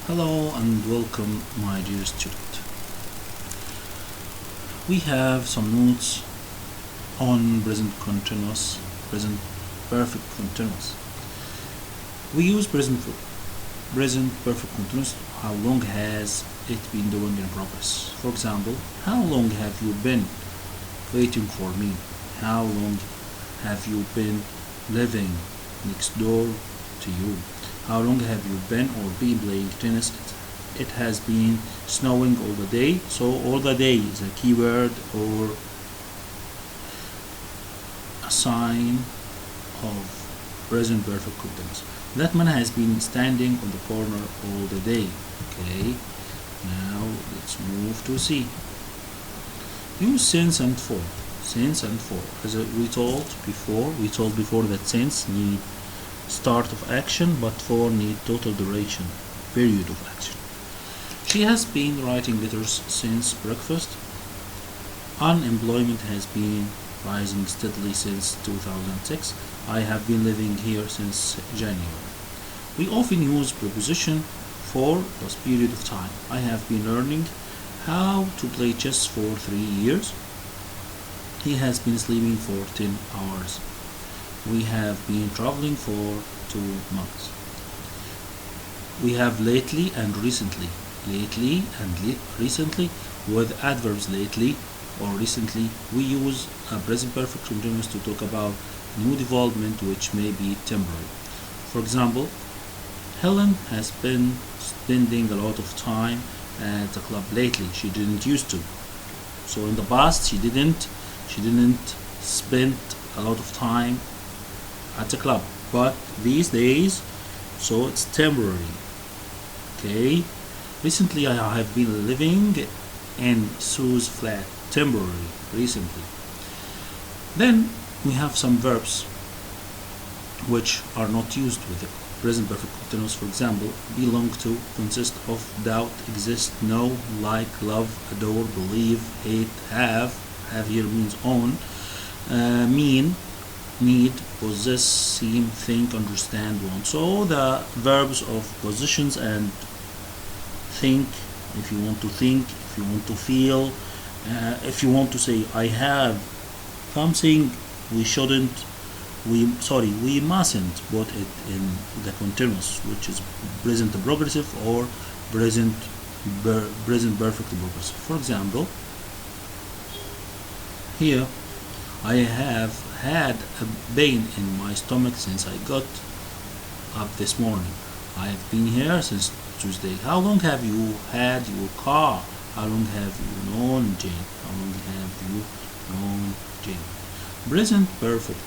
Hello and welcome, my dear student. We have some notes on present continuous, present perfect continuous. We use present perfect continuous. How long has it been doing in progress? For example, how long have you been waiting for me? How long have you been living next door to you? How long have you been or been playing tennis? It has been snowing all the day, so all the day is a keyword or a sign of present perfect continuous. That man has been standing on the corner all the day. Okay, now let's move to C. Use since and for. Since and for. As we told before that since need start of action, but for need total duration, period of action. She has been writing letters since breakfast. Unemployment has been rising steadily since 2006. I have been living here since January. We often use preposition for this period of time. I have been learning how to play chess for 3 years. He has been sleeping for 10 hours. We have been traveling for 2 months. We have lately and recently. Lately and recently with adverbs lately or recently. We use a present perfect continuous to talk about new development which may be temporary. For example, Helen has been spending a lot of time at the club lately. She didn't used to. So in the past she didn't spend a lot of time at the club, but these days, so it's temporary. Okay, recently I have been living in Sue's flat. Temporary, recently. Then we have some verbs which are not used with the present perfect continuous. For example, belong to, consist of, doubt, exist, know, like, love, adore, believe, hate, have here means own, mean, need, possess, seem, think, understand, want. So the verbs of positions and think, if you want to think, if you want to feel, if you want to say I have something, we mustn't put it in the continuous, which is present progressive or present perfect progressive. For example, here I have had a pain in my stomach since I got up this morning. I have been here since Tuesday. How long have you had your car? How long have you known Jane? How long have you known Jane? Present perfect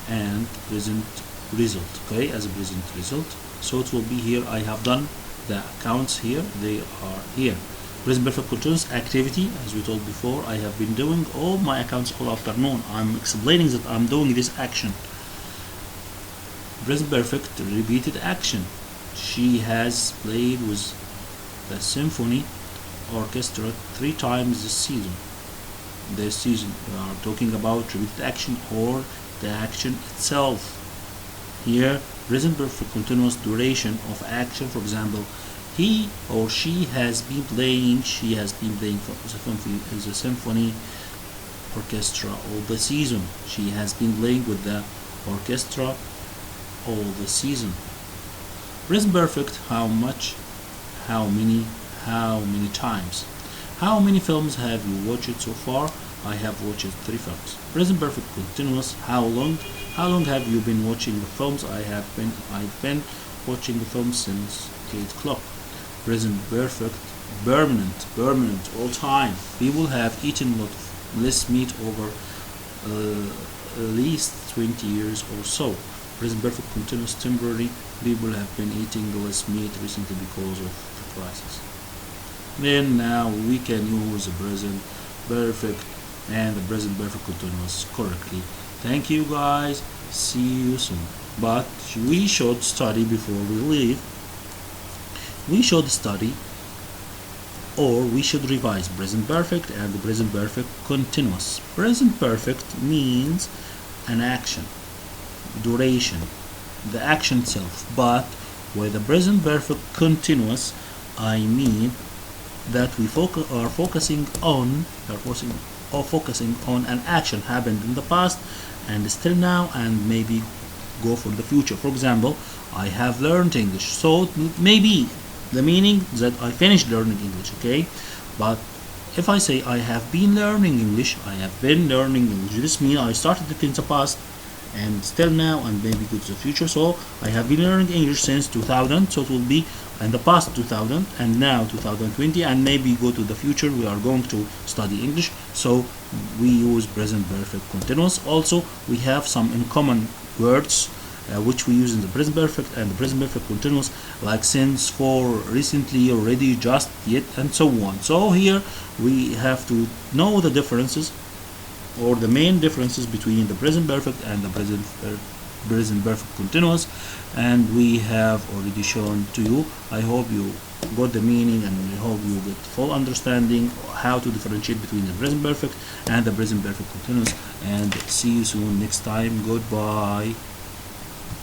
and present result. Okay, as a present result. So it will be here. I have done the accounts here. They are here. Present perfect continuous activity, as we told before. I have been doing all my accounts all afternoon. I'm explaining that I'm doing this action. Present perfect repeated action. She has played with the symphony orchestra 3 times this season. We are talking about repeated action or the action itself. Here, present perfect continuous duration of action. For example, he or she has been playing. She has been playing for the symphony orchestra all the season. She has been playing with the orchestra all the season. Present perfect, how much, how many times. How many films have you watched so far? I have watched 3 films. Present perfect continuous, how long have you been watching the films? I've been watching the films since 8 o'clock. Present perfect permanent, all time. People have eaten less meat over at least 20 years or so. Present perfect continuous temporary. People have been eating less meat recently because of the crisis. Then now we can use the present perfect and the present perfect continuous correctly. Thank you guys. See you soon. But we should study before we leave. We should study or we should revise present perfect and the present perfect continuous. Present perfect means an action, duration, the action itself, but with the present perfect continuous I mean that we are focusing on focusing on an action happened in the past and still now and maybe go for the future. For example, I have learned English, so maybe the meaning that I finished learning English, okay? But if I say I have been learning English, I have been learning English, this means I started it in the past and still now and maybe go to the future. So I have been learning English since 2000, so it will be in the past 2000 and now 2020, and maybe go to the future we are going to study English, so we use present perfect continuous. Also we have some in common words which we use in the present perfect and the present perfect continuous, like since, for, recently, already, just, yet, and so on. So here we have to know the differences or the main differences between the present perfect and the present perfect continuous, and we have already shown to you. I hope you got the meaning and I hope you get full understanding how to differentiate between the present perfect and the present perfect continuous, and see you soon next time. Goodbye.